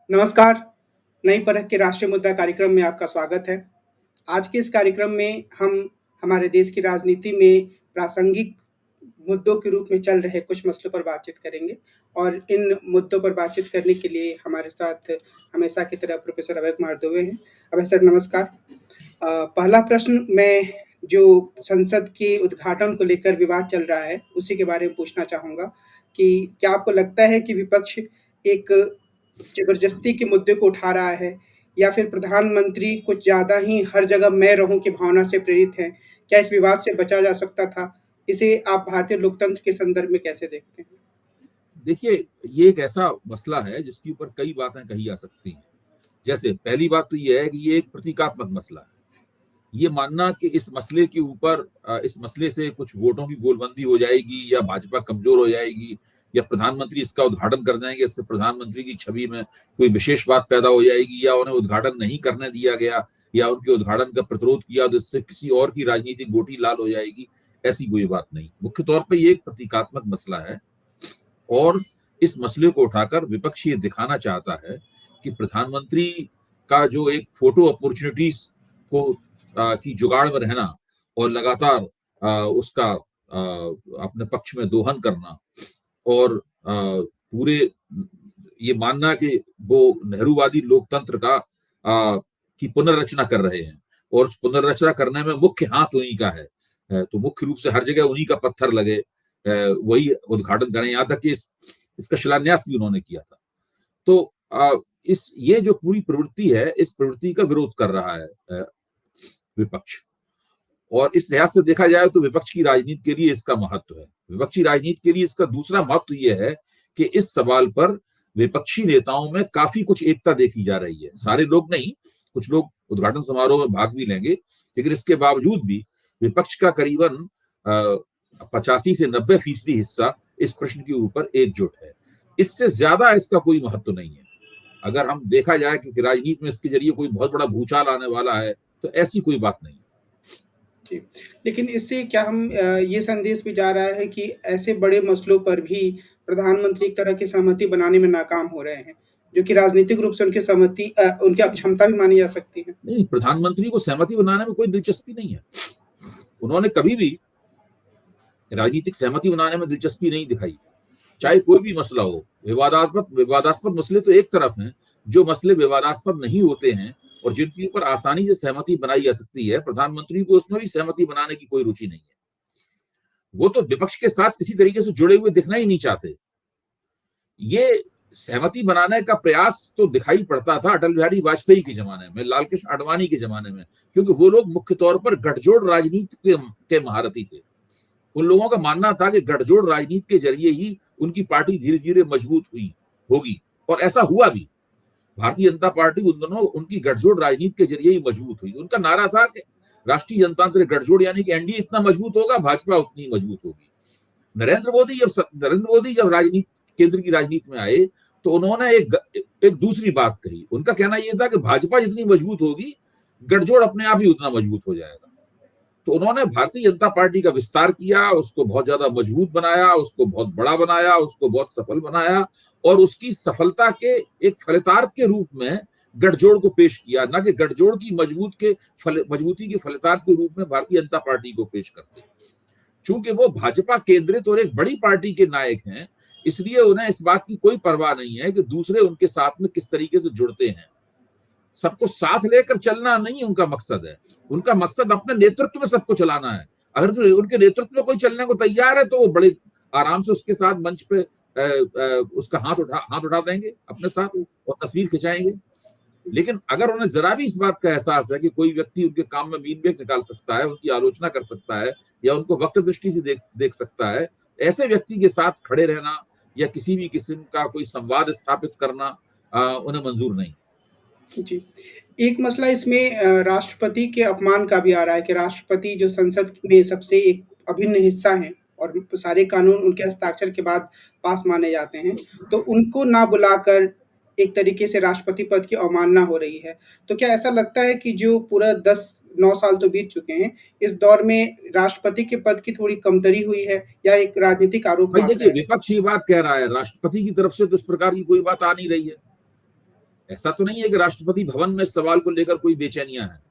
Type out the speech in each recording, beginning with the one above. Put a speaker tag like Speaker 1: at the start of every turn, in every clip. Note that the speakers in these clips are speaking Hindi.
Speaker 1: नमस्कार, नई परख के राष्ट्रीय मुद्दा कार्यक्रम में आपका स्वागत है। आज के इस कार्यक्रम में हम हमारे देश की राजनीति में प्रासंगिक मुद्दों के रूप में चल रहे कुछ मसलों पर बातचीत करेंगे और इन मुद्दों पर बातचीत करने के लिए हमारे साथ हमेशा की तरह प्रोफ़ेसर अभय कुमार दुबे हैं। अभय सर नमस्कार। पहला प्रश्न मैं जो संसद के उद्घाटन को लेकर विवाद चल रहा है, उसी के बारे में पूछना चाहूँगा कि क्या आपको लगता है कि विपक्ष एक ज़बरदस्ती के मुद्दे को उठा रहा है या फिर प्रधानमंत्री कुछ ज़्यादा ही हर जगह मैं रहूँ की भावना से प्रेरित हैं? क्या इस विवाद से बचा जा सकता था? इसे आप भारतीय लोकतंत्र के संदर्भ में कैसे देखते हैं?
Speaker 2: देखिए, ये एक ऐसा मसला है जिसके ऊपर कई बातें कही जा सकती हैं। जैसे पहली बात तो ये है कि ये एक प्रतीकात्मक मसला है। ये मानना कि इस मसले के ऊपर इस मसले से कुछ वोटों की गोलबंदी हो जाएगी या भाजपा कमजोर हो जाएगी या प्रधानमंत्री इसका उद्घाटन कर देंगे, इससे प्रधानमंत्री की छवि में कोई विशेष बात पैदा हो जाएगी या उन्हें उद्घाटन नहीं करने दिया गया या उनके उद्घाटन का प्रतिरोध किया तो इससे किसी और की राजनीतिक गोटी लाल हो जाएगी, ऐसी कोई बात नहीं। मुख्य तौर पर ये एक प्रतीकात्मक मसला है और इस मसले को उठाकर विपक्ष ये दिखाना चाहता है कि प्रधानमंत्री का जो एक फोटो अपॉर्चुनिटीज को की जुगाड़ में रहना और लगातार उसका अपने पक्ष में दोहन करना और पूरे ये मानना कि वो नेहरूवादी लोकतंत्र का की पुनर्रचना कर रहे हैं और उस पुनर्रचना करने में मुख्य हाथ उन्हीं का है। तो मुख्य रूप से हर जगह उन्हीं का पत्थर लगे, वही उद्घाटन करें, यहाँ तक कि इसका शिलान्यास भी उन्होंने किया था। तो इस ये जो पूरी प्रवृत्ति है, इस प्रवृत्ति का विरोध कर रहा है विपक्ष। और इस लिहाज से देखा जाए तो विपक्ष की राजनीति के लिए इसका महत्व है। विपक्षी राजनीति के लिए इसका दूसरा महत्व यह है कि इस सवाल पर विपक्षी नेताओं में काफी कुछ एकता देखी जा रही है। सारे लोग नहीं, कुछ लोग उद्घाटन समारोह में भाग भी लेंगे, लेकिन इसके बावजूद भी विपक्ष का करीबन 85 से 90% हिस्सा इस प्रश्न के ऊपर एकजुट है। इससे ज्यादा इसका कोई महत्व नहीं है। अगर हम देखा जाए कि राजनीति में इसके जरिए कोई बहुत बड़ा भूचाल आने वाला है, तो ऐसी कोई बात नहीं।
Speaker 1: जी, लेकिन इससे क्या हम ये संदेश भी जा रहा है कि ऐसे बड़े मसलों पर भी प्रधानमंत्री एक तरह की सहमति बनाने में नाकाम हो रहे हैं, जो कि राजनीतिक रूप से उनकी अक्षमता भी मानी जा सकती है?
Speaker 2: नहीं, प्रधानमंत्री को सहमति बनाने में कोई दिलचस्पी नहीं है। उन्होंने कभी भी राजनीतिक सहमति बनाने में दिलचस्पी नहीं दिखाई, चाहे कोई भी मसला हो। विवादास्पद मसले तो एक तरफ हैं, जो मसले विवादास्पद नहीं होते हैं और जिनके ऊपर आसानी से सहमति बनाई जा सकती है, प्रधानमंत्री को उसमें भी सहमति बनाने की कोई रुचि नहीं है। वो तो विपक्ष के साथ किसी तरीके से जुड़े हुए दिखना ही नहीं चाहते। ये सहमति बनाने का प्रयास तो दिखाई पड़ता था अटल बिहारी वाजपेयी के जमाने में, लाल कृष्ण आडवाणी के जमाने में, क्योंकि वो लोग मुख्य तौर पर गठजोड़ राजनीति के महारथी थे। उन लोगों का मानना था कि गठजोड़ राजनीति के जरिए ही उनकी पार्टी धीरे धीरे मजबूत हुई होगी, और ऐसा हुआ भी। भारतीय जनता पार्टी उन दोनों उनकी गठजोड़ राजनीति के जरिए ही मजबूत हुई। उनका नारा था कि राष्ट्रीय जनतांत्रिक गठजोड़ यानी कि एनडीए इतना मजबूत होगा, भाजपा उतनी मजबूत होगी। नरेंद्र मोदी जब राजनीति केंद्र की राजनीति में आए तो उन्होंने एक दूसरी बात कही। उनका कहना यह था कि भाजपा जितनी मजबूत होगी, गठजोड़ अपने आप ही उतना मजबूत हो जाएगा। तो उन्होंने भारतीय जनता पार्टी का विस्तार किया, उसको बहुत ज्यादा मजबूत बनाया, उसको बहुत बड़ा बनाया, उसको बहुत सफल बनाया और उसकी सफलता के एक फलितार्थ के रूप में गठजोड़ को पेश किया, ना कि गठजोड़ की मजबूती के फलितार्थ के रूप में भारतीय जनता पार्टी को पेश करते। चूंकि वो भाजपा केंद्रित और एक बड़ी पार्टी के नायक हैं, इसलिए उन्हें इस बात की कोई परवाह नहीं है कि दूसरे उनके साथ में किस तरीके से जुड़ते हैं। सबको साथ लेकर चलना नहीं उनका मकसद है। उनका मकसद अपने नेतृत्व में सबको चलाना है। अगर उनके नेतृत्व में कोई चलने को तैयार है तो वो बड़े आराम से उसके साथ मंच पे उसका हाथ उठा देंगे अपने साथ और तस्वीर खिंचाएंगे। लेकिन अगर उन्हें जरा भी इस बात का एहसास है कि कोई व्यक्ति उनके काम में मीन मेख निकाल सकता है, उनकी आलोचना कर सकता है या उनको वक्त दृष्टि से देख सकता है, ऐसे व्यक्ति के साथ खड़े रहना या किसी भी किस्म का कोई संवाद स्थापित करना उन्हें मंजूर नहीं।
Speaker 1: जी। एक मसला इसमें राष्ट्रपति के अपमान का भी आ रहा है कि राष्ट्रपति जो संसद में सबसे एक अभिन्न हिस्सा हैं और सारे कानून उनके हस्ताक्षर के बाद पास माने जाते हैं, तो उनको ना बुलाकर एक तरीके से राष्ट्रपति पद की अवमानना हो रही है। तो क्या ऐसा लगता है कि जो पूरा 10-9 साल तो बीत चुके हैं, इस दौर में राष्ट्रपति के पद की थोड़ी कमतरी हुई है या एक राजनीतिक आरोप
Speaker 2: भाई
Speaker 1: मात्र
Speaker 2: देखिए,
Speaker 1: है?
Speaker 2: विपक्ष ये बात कह रहा है, राष्ट्रपति की तरफ से तो इस प्रकार की कोई बात आ नहीं रही है। ऐसा तो नहीं है कि राष्ट्रपति भवन में इस सवाल को लेकर कोई बेचैनियां हैं।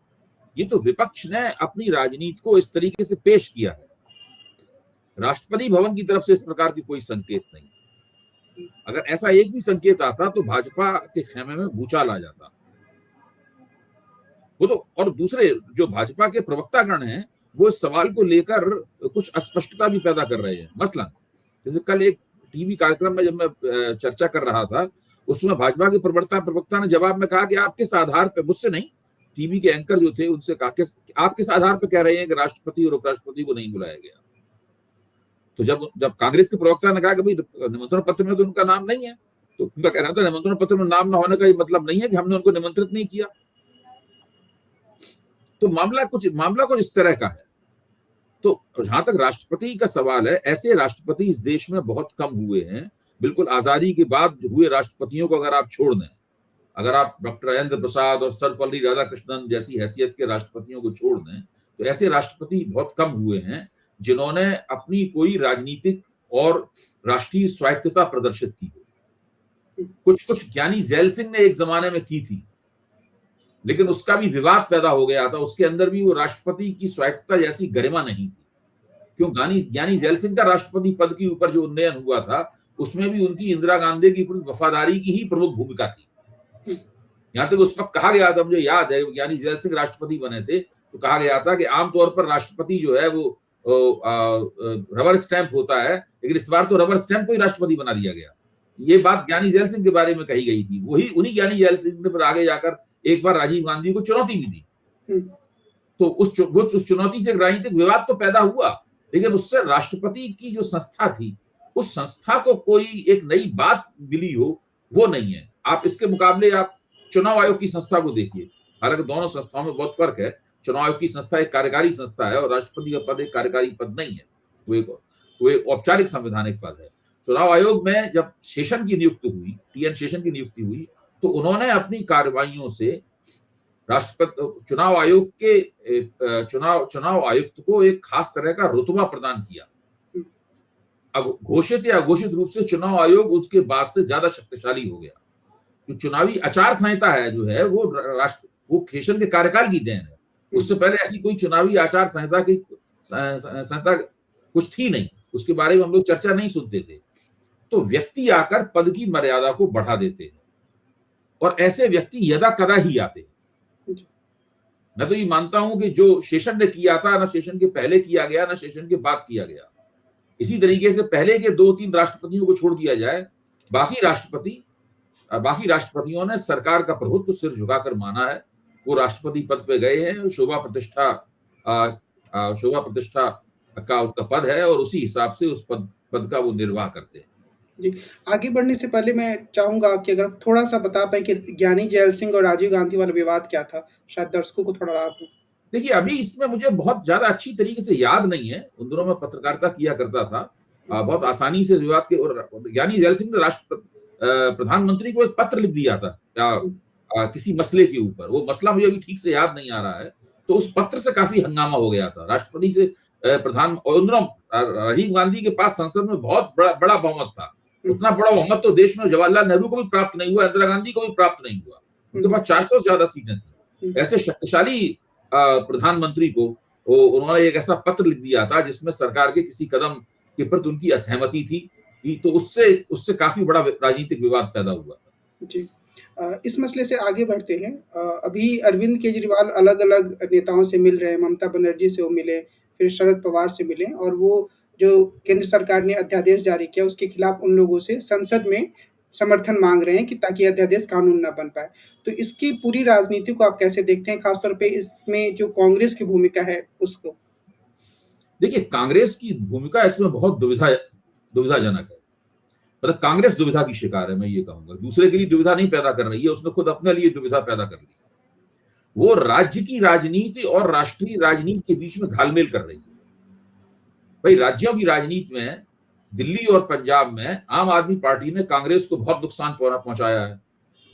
Speaker 2: ये तो विपक्ष ने अपनी राजनीति को इस तरीके से पेश किया है। राष्ट्रपति भवन की तरफ से इस प्रकार की कोई संकेत नहीं। अगर ऐसा एक भी संकेत आता तो भाजपा के खेमे में भूचाल आ जाता। वो तो, और दूसरे जो भाजपा के प्रवक्तागण हैं वो इस सवाल को लेकर कुछ अस्पष्टता भी पैदा कर रहे हैं। मसलन जैसे कल एक टीवी कार्यक्रम में जब मैं चर्चा कर रहा था, उसमें भाजपा के प्रवक्ता ने जवाब में कहा कि आप किस आधार पर, मुझसे नहीं, टीवी के एंकर जो थे उनसे कहा कि आप किस आधार पर कह रहे हैं कि राष्ट्रपति और उपराष्ट्रपति को नहीं बुलाया गया। तो जब कांग्रेस के प्रवक्ता ने कहा कि भाई निमंत्रण पत्र में तो उनका नाम नहीं है, तो उनका कहना था निमंत्रण पत्र में नाम न होने का ये मतलब नहीं है कि हमने उनको निमंत्रित नहीं किया। तो मामला कुछ इस तरह का है। तो जहां तक राष्ट्रपति का सवाल है, ऐसे राष्ट्रपति इस देश में बहुत कम हुए हैं। बिल्कुल आजादी के बाद हुए राष्ट्रपतियों को अगर आप छोड़ दें, अगर आप डॉक्टर राजेंद्र प्रसाद और सर्वपल्ली राधाकृष्णन जैसी हैसियत के राष्ट्रपतियों को छोड़ दें, तो ऐसे राष्ट्रपति बहुत कम हुए हैं जिन्होंने अपनी कोई राजनीतिक और राष्ट्रीय स्वायत्तता प्रदर्शित की हो। कुछ ज्ञानी जैल सिंह ने एक जमाने में की थी, लेकिन उसका भी विवाद पैदा हो गया था। उसके अंदर भी वो राष्ट्रपति की स्वायत्तता जैसी गरिमा नहीं थी। क्यों? ज्ञानी जैल सिंह का राष्ट्रपति पद के ऊपर जो उन्नयन हुआ था, उसमें भी उनकी इंदिरा गांधी की वफादारी की ही प्रमुख भूमिका थी। यहां तक उस वक्त कहा गया था, मुझे याद है, ज्ञानी जैल सिंह राष्ट्रपति बने थे तो कहा गया था कि आमतौर पर राष्ट्रपति जो है वो रबर स्टैंप होता है, लेकिन इस बार तो रबर स्टैंप को ही राष्ट्रपति बना दिया गया। ये बात ज्ञानी जैल सिंह के बारे में कही गई थी। उन्हीं ज्ञानी जैल सिंह ने फिर आगे जाकर एक बार राजीव गांधी को चुनौती भी दी। तो उस चुनौती से राजनीतिक विवाद तो पैदा हुआ, लेकिन उससे राष्ट्रपति की जो संस्था थी, उस संस्था को कोई एक नई बात मिली हो, वो नहीं है। आप इसके मुकाबले आप चुनाव आयोग की संस्था को देखिए। हालांकि दोनों संस्थाओं में बहुत फर्क है। चुनाव आयोग की संस्था एक कार्यकारी संस्था है और राष्ट्रपति का पद एक कार्यकारी पद नहीं है, वो एक औपचारिक संवैधानिक पद है। चुनाव आयोग में जब शेषन की नियुक्ति हुई, टीएन शेषन की नियुक्ति हुई, तो उन्होंने अपनी कार्रवाइयों से राष्ट्रपति चुनाव आयोग के चुनाव आयुक्त को एक खास तरह का रुतबा प्रदान किया। अब घोषित या अघोषित रूप से चुनाव आयोग उसके बाद से ज्यादा शक्तिशाली हो गया। जो चुनावी आचार संहिता है जो है वो शेषन के कार्यकाल की देन है। उससे पहले ऐसी कोई चुनावी आचार संहिता कुछ थी नहीं, उसके बारे में हम लोग चर्चा नहीं सुनते थे। तो व्यक्ति आकर पद की मर्यादा को बढ़ा देते हैं और ऐसे व्यक्ति यदा कदा ही आते हैं। मैं तो ये मानता हूं कि जो शेषन ने किया था, ना शेषन के पहले किया गया, ना शेषन के बाद किया गया। इसी तरीके से पहले के 2-3 राष्ट्रपतियों को छोड़ दिया जाए, बाकी राष्ट्रपतियों ने सरकार का प्रभुत्व सिर झुकाकर माना है। वो राष्ट्रपति पद पे गए हैं, शोभा प्रतिष्ठा का उनका पद है और उसी हिसाब से उस पद का वो निर्वाह करते हैं।
Speaker 1: जी, आगे बढ़ने से पहले मैं चाहूंगा कि अगर थोड़ा सा बता पाए कि ज्ञानी जैल सिंह और राजीव गांधी वाला विवाद क्या था, शायद दर्शकों को थोड़ा राहत हो।
Speaker 2: देखिए, अभी इसमें मुझे बहुत ज्यादा अच्छी तरीके से याद नहीं है। उन दिनों में पत्रकारिता किया करता था, बहुत आसानी से विवाद के। ज्ञानी जैल सिंह ने प्रधानमंत्री को एक पत्र लिख दिया था किसी मसले के ऊपर। वो मसला मुझे अभी ठीक से याद नहीं आ रहा है। तो उस पत्र से काफी हंगामा हो गया था। राष्ट्रपति से और राजीव गांधी के पास संसद में बहुत बड़ा बहुमत था। उतना बड़ा बहुमत तो देश में जवाहरलाल नेहरू को भी प्राप्त नहीं हुआ, इंदिरा गांधी को भी प्राप्त नहीं हुआ। उनके पास 400 से ज्यादा सीटें थी। ऐसे शक्तिशाली प्रधानमंत्री को उन्होंने एक ऐसा पत्र लिख दिया था जिसमें सरकार के किसी कदम के प्रति उनकी असहमति थी। तो उससे काफी बड़ा राजनीतिक विवाद पैदा हुआ था।
Speaker 1: जी, इस मसले से आगे बढ़ते हैं। अभी अरविंद केजरीवाल अलग-अलग नेताओं से मिल रहे हैं। ममता बनर्जी से वो मिले, फिर शरद पवार से मिले और वो जो केंद्र सरकार ने अध्यादेश जारी किया उसके खिलाफ उन लोगों से संसद में समर्थन मांग रहे हैं कि ताकि अध्यादेश कानून ना बन पाए। तो इसकी पूरी राजनीति को आप कैसे देखते हैं, खासतौर पे इसमें जो कांग्रेस की भूमिका है उसको?
Speaker 2: देखिए, कांग्रेस की भूमिका इसमें बहुत दुविधाजनक है। मतलब कांग्रेस दुविधा की शिकार है, मैं ये कहूंगा। दूसरे के लिए दुविधा नहीं पैदा कर रही है, उसने खुद अपने लिए दुविधा पैदा कर ली। वो राज्य की राजनीति और राष्ट्रीय राजनीति के बीच में घालमेल कर रही है। भाई, राज्यों की राजनीति में दिल्ली और पंजाब में आम आदमी पार्टी ने कांग्रेस को बहुत नुकसान पहुंचाया है।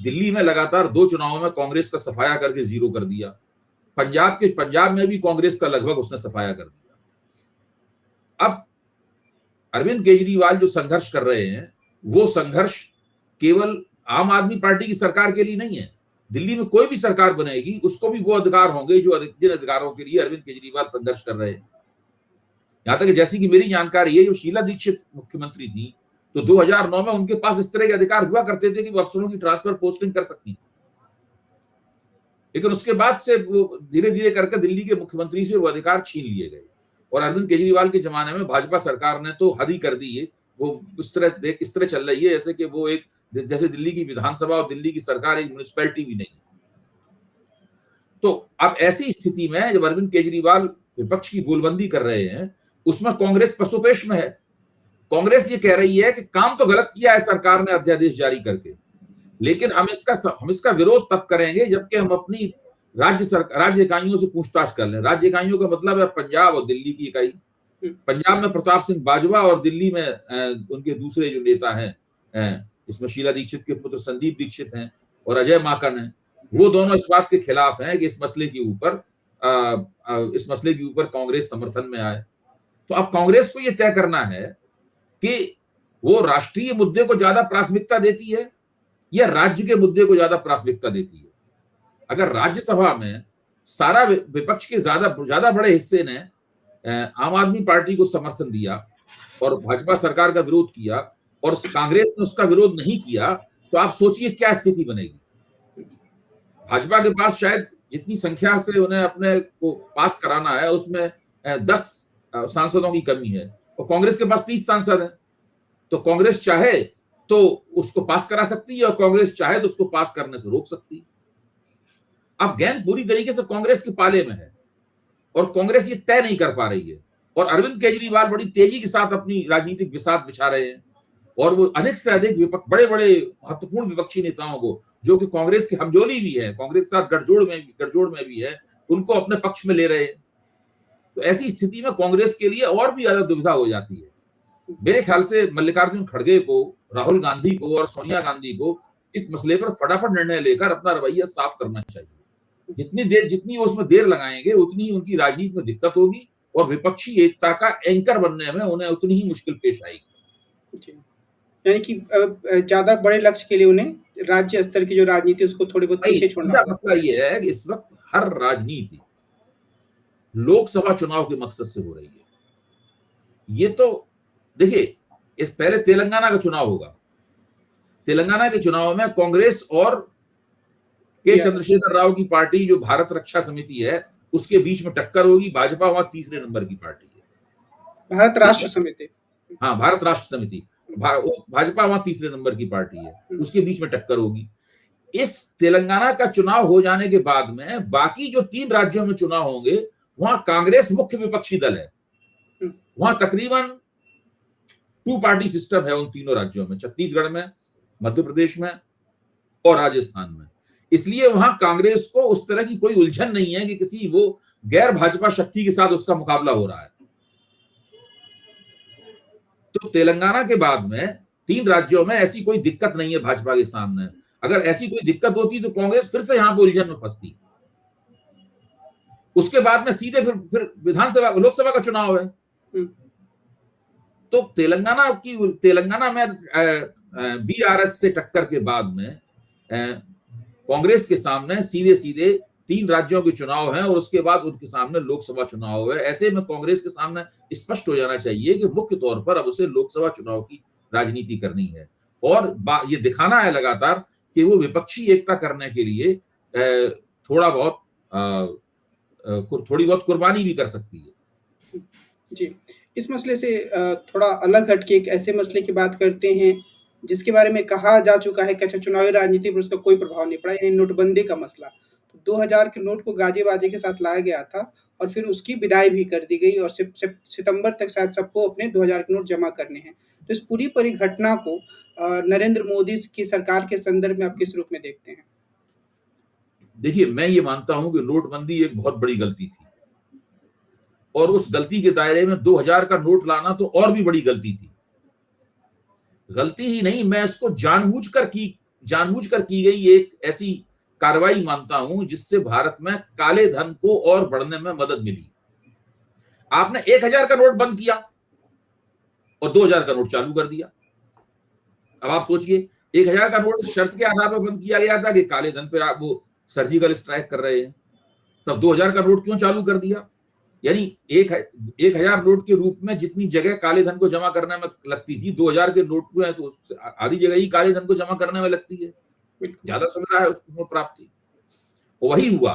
Speaker 2: दिल्ली में लगातार 2 चुनावों में कांग्रेस का सफाया करके 0 कर दिया। पंजाब में भी कांग्रेस का लगभग उसने सफाया कर दिया। अब अरविंद केजरीवाल जो संघर्ष कर रहे हैं, वो संघर्ष केवल आम आदमी पार्टी की सरकार के लिए नहीं है। दिल्ली में कोई भी सरकार बनेगी उसको भी वो अधिकार होंगे जो जिन अधिकारों के लिए अरविंद केजरीवाल संघर्ष कर रहे हैं। यहां तक जैसी कि मेरी जानकारी है, जो शीला दीक्षित मुख्यमंत्री थी तो 2009 में उनके पास इस तरह के अधिकार हुआ करते थे कि वो अफसरों की ट्रांसफर पोस्टिंग कर सकती, लेकिन उसके बाद से वो धीरे धीरे करके दिल्ली के मुख्यमंत्री से वो अधिकार छीन लिए गए। और अरविंद केजरीवाल के जमाने में भाजपा सरकार ने तो हद ही कर दी है। वो इस तरह चल रही है जैसे कि वो एक, जैसे दिल्ली की विधानसभा और दिल्ली की सरकार एक म्युनिसिपैलिटी भी नहीं है। तो अब ऐसी स्थिति में जब अरविंद केजरीवाल विपक्ष की गोलबंदी कर रहे हैं, उसमें कांग्रेस पसोपेश में है। कांग्रेस ये कह रही है कि काम तो गलत किया है सरकार ने अध्यादेश जारी करके, लेकिन हम इसका विरोध तब करेंगे जबकि हम अपनी राज्य इकाइयों से पूछताछ कर लें। राज्य इकाइयों का मतलब है पंजाब और दिल्ली की इकाई। पंजाब में प्रताप सिंह बाजवा और दिल्ली में उनके दूसरे जो नेता हैं, इसमें शीला दीक्षित के पुत्र संदीप दीक्षित हैं और अजय माकन हैं, वो दोनों इस बात के खिलाफ हैं कि इस मसले के ऊपर कांग्रेस समर्थन में आए। तो अब कांग्रेस को यह तय करना है कि वो राष्ट्रीय मुद्दे को ज्यादा प्राथमिकता देती है या राज्य के मुद्दे को ज्यादा प्राथमिकता देती है। अगर राज्यसभा में सारा विपक्ष के ज्यादा बड़े हिस्से ने आम आदमी पार्टी को समर्थन दिया और भाजपा सरकार का विरोध किया और कांग्रेस ने उसका विरोध नहीं किया, तो आप सोचिए क्या स्थिति बनेगी। भाजपा के पास शायद जितनी संख्या से उन्हें अपने को पास कराना है उसमें 10 सांसदों की कमी है और कांग्रेस के पास 30 सांसद हैं। तो कांग्रेस चाहे तो उसको पास करा सकती है और कांग्रेस चाहे तो उसको पास करने से रोक सकती है। अब गेंद पूरी तरीके से कांग्रेस के पाले में है और कांग्रेस ये तय नहीं कर पा रही है और अरविंद केजरीवाल बड़ी तेजी के साथ अपनी राजनीतिक बिसात बिछा रहे हैं और वो अधिक से अधिक बड़े महत्वपूर्ण विपक्षी नेताओं को, जो कि कांग्रेस के हमजोली भी है, कांग्रेस के साथ गठजोड़ में भी है, उनको अपने पक्ष में ले रहे हैं। तो ऐसी स्थिति में कांग्रेस के लिए और भी ज्यादा दुविधा हो जाती है। मेरे ख्याल से मल्लिकार्जुन खड़गे को, राहुल गांधी को और सोनिया गांधी को इस मसले पर फटाफट निर्णय लेकर अपना रवैया साफ करना चाहिए। जितनी वो उसमें देर लगाएंगे उतनी ही उनकी राजनीति में दिक्कत होगी और विपक्षी एकता का एंकर बनने में उन्हें उतनी ही मुश्किल पेश आएगी।
Speaker 1: यानी कि ज्यादा बड़े लक्ष्य के लिए उन्हें राज्य स्तर की जो राजनीति उसको थोड़ी बहुत पीछे छोड़ना होगा।
Speaker 2: मसला ये है कि इस वक्त हर राजनीति लोकसभा चुनाव के मकसद से हो रही है। ये तो देखिए, इस पहले तेलंगाना का चुनाव होगा। तेलंगाना के चुनाव में कांग्रेस और के चंद्रशेखर राव की पार्टी जो भारत रक्षा समिति है उसके बीच में टक्कर होगी। भाजपा वहां तीसरे नंबर की पार्टी है।
Speaker 1: भारत राष्ट्र समिति,
Speaker 2: हाँ, भारत राष्ट्र समिति, भाजपा वहां तीसरे नंबर की पार्टी है, उसके बीच में टक्कर होगी। इस तेलंगाना का चुनाव हो जाने के बाद में बाकी जो 3 राज्यों में चुनाव होंगे वहां कांग्रेस मुख्य विपक्षी दल है। वहां तकरीबन 2 पार्टी सिस्टम है उन तीनों राज्यों में, छत्तीसगढ़ में, मध्य प्रदेश में और राजस्थान में। इसलिए वहां कांग्रेस को उस तरह की कोई उलझन नहीं है कि किसी वो गैर भाजपा शक्ति के साथ उसका मुकाबला हो रहा है। तो तेलंगाना के बाद में 3 राज्यों में ऐसी कोई दिक्कत नहीं है भाजपा के सामने। अगर ऐसी कोई दिक्कत होती तो कांग्रेस फिर से यहां पर उलझन में फंसती। उसके बाद में सीधे फिर लोकसभा का चुनाव है। तो तेलंगाना में बीआरएस से टक्कर के बाद में कांग्रेस के सामने सीधे 3 राज्यों के चुनाव हैं और उसके बाद उनके सामने लोकसभा चुनाव है। ऐसे में कांग्रेस के सामने स्पष्ट हो जाना चाहिए कि मुख्य तौर पर अब उसे लोकसभा चुनाव की राजनीति करनी है और ये दिखाना है लगातार कि वो विपक्षी एकता करने के लिए थोड़ी बहुत कुर्बानी भी कर सकती है।
Speaker 1: जी, इस मसले से थोड़ा अलग हटके एक ऐसे मसले की बात करते हैं जिसके बारे में कहा जा चुका है कि अच्छा, चुनावी राजनीति पर उसका कोई प्रभाव नहीं पड़ा, यानी नोटबंदी का मसला। तो 2000 के नोट को गाजे-बाजे के साथ लाया गया था और फिर उसकी विदाई भी कर दी गई और सितंबर तक शायद सबको अपने 2000 के नोट जमा करने हैं। तो इस पूरी परिघटना को नरेंद्र मोदी की सरकार के संदर्भ में आप किस रूप में देखते हैं?
Speaker 2: देखिए, मैं ये मानता हूं कि नोटबंदी एक बहुत बड़ी गलती थी और उस गलती के दायरे में 2000 का नोट लाना तो और भी बड़ी गलती थी। गलती ही नहीं, मैं इसको जानबूझकर की गई एक ऐसी कार्रवाई मानता हूं जिससे भारत में काले धन को और बढ़ने में मदद मिली। आपने 1000 का नोट बंद किया और 2000 का नोट चालू कर दिया। अब आप सोचिए, 1000 का नोट शर्त के आधार पर बंद किया गया था कि काले धन पे आप वो सर्जिकल स्ट्राइक कर रहे हैं, तब 2000 का नोट क्यों चालू कर दिया? यानी 1000 नोट के रूप में जितनी जगह काले धन को जमा करने में लगती थी, 2000 के नोट में तो आधी जगह ही काले धन को जमा करने में लगती है, ज्यादा सुविधा है उसमें प्राप्ति। वही हुआ,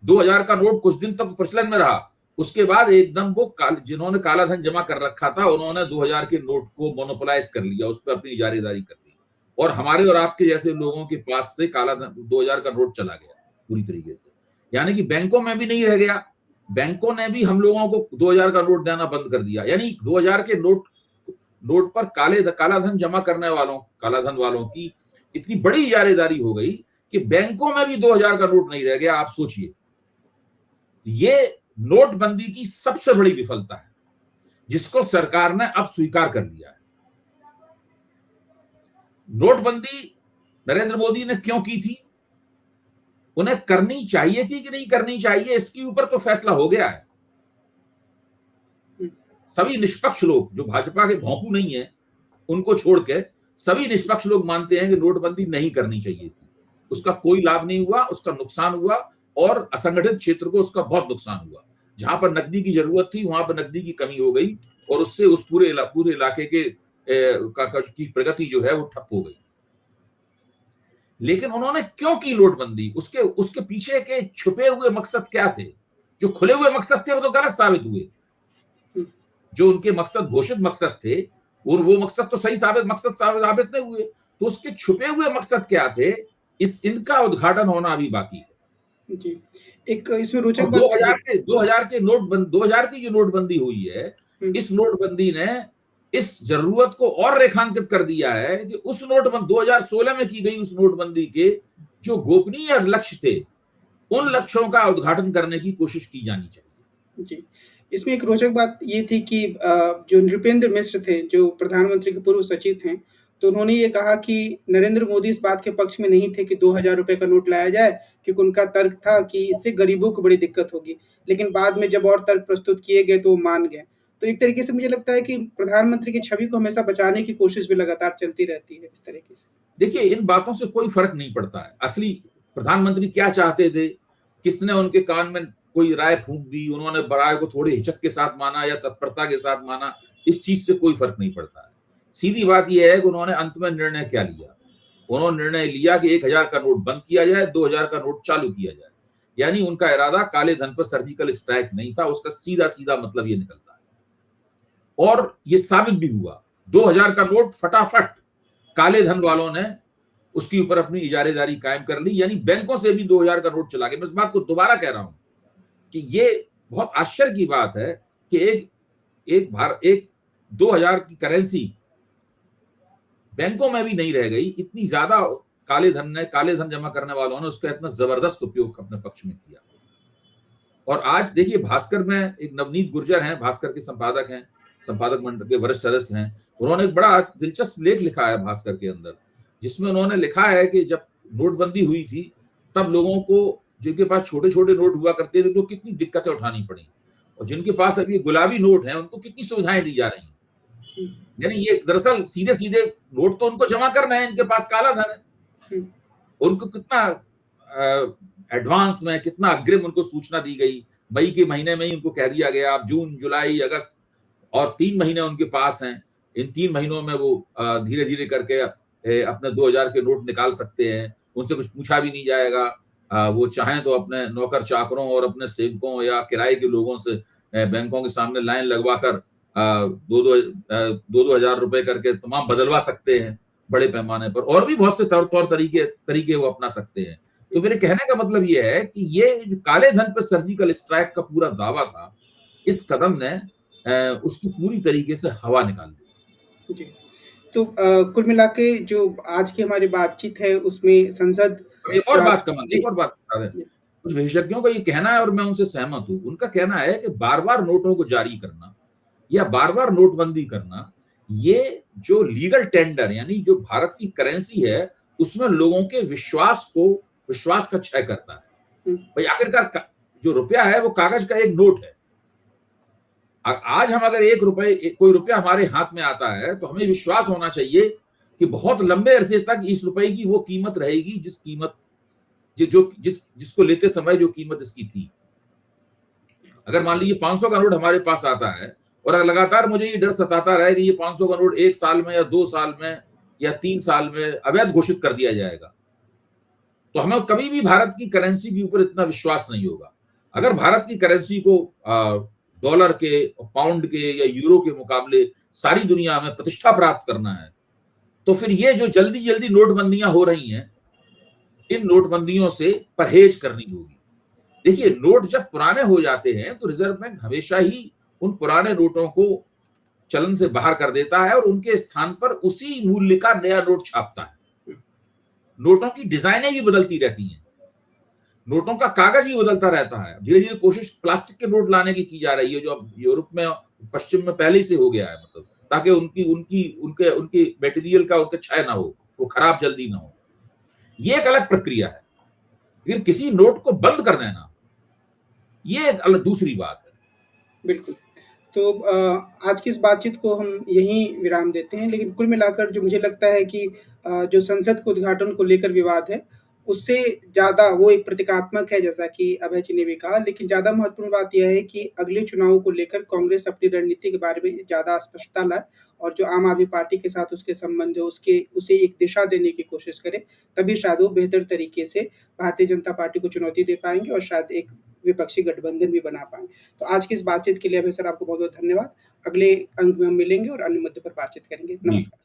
Speaker 2: 2000 का नोट कुछ दिन तक प्रचलन में रहा, उसके बाद एकदम वो जिन्होंने काला धन जमा कर रखा था उन्होंने 2000 के नोट को मोनोपोलाइज कर लिया, उस पर अपनी इजारेदारी कर ली, और हमारे और आपके जैसे लोगों के पास से काला धन 2000 का नोट चला गया पूरी तरीके से। यानी कि बैंकों में भी नहीं रह गया, बैंकों ने भी हम लोगों को 2000 का नोट देना बंद कर दिया। यानी 2000 के नोट पर काला धन जमा करने वालों, काला धन वालों की इतनी बड़ी इजारेदारी हो गई कि बैंकों में भी 2000 का नोट नहीं रह गया। आप सोचिए, ये नोटबंदी की सबसे बड़ी विफलता है, जिसको सरकार ने अब स्वीकार कर लिया है। नोटबंदी नरेंद्र मोदी ने क्यों की थी? उन्हें करनी चाहिए थी कि नहीं करनी चाहिए, इसके ऊपर तो फैसला हो गया है। सभी निष्पक्ष लोग जो भाजपा के भोंपू नहीं है, उनको छोड़ के सभी निष्पक्ष लोग मानते हैं कि नोटबंदी नहीं करनी चाहिए थी। उसका कोई लाभ नहीं हुआ, उसका नुकसान हुआ, और असंगठित क्षेत्र को उसका बहुत नुकसान हुआ। जहां पर नकदी की जरूरत थी वहां पर नकदी की कमी हो गई, और उससे उस पूरे इलाके की प्रगति जो है वो ठप हो गई। लेकिन उन्होंने क्यों की नोटबंदी? उसके पीछे के छुपे हुए मकसद क्या थे? जो खुले हुए मकसद थे वो तो गलत साबित हुए। जो उनके मकसद, घोषित मकसद थे, और वो मकसद तो सही साबित नहीं हुए। तो उसके छुपे हुए मकसद क्या थे, इनका उद्घाटन होना अभी बाकी है
Speaker 1: जी। एक इसमें रोचक बात
Speaker 2: 2000 की जो नोटबंदी हुई है, इस नोटबंदी ने इस जरूरत को और रेखांकित कर दिया है कि उस नोटबंदी 2016 में की गई उस नोटबंदी के जो गोपनीय लक्ष्य थे, उन लक्ष्यों का उद्घाटन करने की कोशिश की जानी चाहिए।
Speaker 1: जी। इसमें एक रोचक बात ये थी कि जो नृपेंद्र मिश्र थे, जो प्रधानमंत्री के पूर्व सचिव हैं, तो उन्होंने ये कहा कि नरेंद्र मोदी इस बात के पक्ष में नहीं थे कि 2000 रुपए का नोट लाया जाए, क्योंकि उनका तर्क था कि इससे गरीबों को बड़ी दिक्कत होगी। लेकिन बाद में जब और तर्क प्रस्तुत किए गए तो वो मान गए। तो एक तरीके से मुझे लगता है कि प्रधानमंत्री की छवि को हमेशा बचाने की कोशिश भी लगातार चलती रहती है इस तरीके से।
Speaker 2: देखिए, इन बातों से कोई फर्क नहीं पड़ता है। असली प्रधानमंत्री क्या चाहते थे, किसने उनके कान में कोई राय फूंक दी, उन्होंने राय को थोड़े हिचक के साथ माना या तत्परता के साथ माना, इस चीज से कोई फर्क नहीं पड़ता है। सीधी बात यह है कि उन्होंने अंत में निर्णय क्या लिया। उन्होंने निर्णय लिया कि 1000 का नोट बंद किया जाए, 2000 का नोट चालू किया जाए। यानी उनका इरादा काले धन पर सर्जिकल स्ट्राइक नहीं था, उसका सीधा सीधा मतलब ये निकलता है। और ये साबित भी हुआ। 2000 का नोट फटाफट काले धन वालों ने उसके ऊपर अपनी इजारेदारी कायम कर ली, यानी बैंकों से भी 2000 का नोट चला गया। मैं इस बात को दोबारा कह रहा हूं कि ये बहुत आश्चर्य की बात है कि एक 2000 की करेंसी बैंकों में भी नहीं रह गई। इतनी ज्यादा काले धन जमा करने वालों ने उसका इतना जबरदस्त उपयोग अपने पक्ष में किया। और आज देखिए, भास्कर में एक नवनीत गुर्जर हैं, भास्कर के संपादक मंडल के वरिष्ठ सदस्य हैं। उन्होंने एक बड़ा दिलचस्प लेख लिखा है भास्कर के अंदर, जिसमें उन्होंने लिखा है कि जब नोटबंदी हुई थी तब लोगों को, जिनके पास छोटे छोटे नोट हुआ करते थे, तो कितनी दिक्कतें उठानी पड़ी, और जिनके पास अभी गुलाबी नोट हैं उनको कितनी सुविधाएं दी जा रही हैं। यानी ये दरअसल सीधे सीधे नोट तो उनको जमा करना है, इनके पास काला धन है। उनको कितना एडवांस में, कितना अग्रिम उनको सूचना दी गई। मई के महीने में ही उनको कह दिया गया आप जून, जुलाई, अगस्त और 3 महीने उनके पास हैं। इन 3 महीनों में वो धीरे धीरे करके अपने 2000 के नोट निकाल सकते हैं। उनसे कुछ पूछा भी नहीं जाएगा। वो चाहें तो अपने नौकर चाकरों और अपने सेवकों या किराए के लोगों से बैंकों के सामने लाइन लगवा कर 2-2 हजार रुपए करके तमाम बदलवा सकते हैं बड़े पैमाने पर, और भी बहुत से तौर तरीके वो अपना सकते हैं। तो मेरे कहने का मतलब ये है कि ये जो काले धन पर सर्जिकल स्ट्राइक का पूरा दावा था, इस कदम ने उसकी पूरी तरीके से हवा निकाल दी।
Speaker 1: जी। तो कुल मिला के जो आज की हमारी बातचीत है उसमें संसद
Speaker 2: एक और बात बता दें। कुछ विशेषज्ञों का ये कहना है और मैं उनसे सहमत हूं। उनका कहना है कि बार-बार नोटों को जारी करना या बार-बार नोटबंदी करना, ये जो लीगल टेंडर यानी जो भारत की करेंसी है, उसमें लोगों के विश्वास का क्षय करता है। भाई आखिरकार जो रुपया है वो कागज का एक नोट है। आज हम अगर कोई रुपया हमारे हाथ में आता है तो हमें विश्वास होना चाहिए कि बहुत लंबे अरसे तक इस रुपए की वो कीमत रहेगी जिस कीमत जिसको लेते समय जो कीमत इसकी थी। अगर मान लीजिए 500 का नोट हमारे पास आता है और अगर लगातार मुझे ये डर सताता रहे कि ये 500 का नोट 1 साल में या 2 साल में या 3 साल में अवैध घोषित कर दिया जाएगा, तो हमें कभी भी भारत की करेंसी के ऊपर इतना विश्वास नहीं होगा। अगर भारत की करेंसी को डॉलर के, पाउंड के या यूरो के मुकाबले सारी दुनिया में प्रतिष्ठा प्राप्त करना है, तो फिर ये जो जल्दी-जल्दी नोटबंदियां हो रही हैं, इन नोटबंदियों से परहेज करनी होगी। देखिए, नोट जब पुराने हो जाते हैं तो रिजर्व बैंक हमेशा ही उन पुराने नोटों को चलन से बाहर कर देता है और उनके स्थान पर उसी मूल्य का नया नोट छापता है। नोटों की डिजाइनें भी बदलती रहती हैं, नोटों का कागज भी बदलता रहता है। धीरे धीरे कोशिश प्लास्टिक के नोट लाने की जा रही है, जो अब यूरोप में, पश्चिम में पहले से हो गया है, मतलब ताकि उनकी उनकी उनके उनकी मटेरियल का उनका क्षय ना हो, वो खराब जल्दी ना हो। ये एक अलग प्रक्रिया है, लेकिन किसी नोट को बंद कर देना, ये एक अलग दूसरी बात है।
Speaker 1: बिल्कुल। तो आज की इस बातचीत को हम यहीं विराम देते हैं, लेकिन कुल मिलाकर जो मुझे लगता है कि जो संसद के उद्घाटन को लेकर विवाद है, उससे ज़्यादा वो एक प्रतीकात्मक है, जैसा कि अभय जी ने भी कहा, लेकिन ज़्यादा महत्वपूर्ण बात यह है कि अगले चुनावों को लेकर कांग्रेस अपनी रणनीति के बारे में ज़्यादा स्पष्टता लाए और जो आम आदमी पार्टी के साथ उसके संबंध है, उसे एक दिशा देने की कोशिश करे, तभी शायद वो बेहतर तरीके से भारतीय जनता पार्टी को चुनौती दे पाएँगे और शायद एक विपक्षी गठबंधन भी बना पाएँ। तो आज की इस बातचीत के लिए अभय सर आपको बहुत-बहुत धन्यवाद। अगले अंक में हम मिलेंगे और अन्य मुद्दे पर बातचीत करेंगे।
Speaker 2: जी।
Speaker 1: नमस्कार।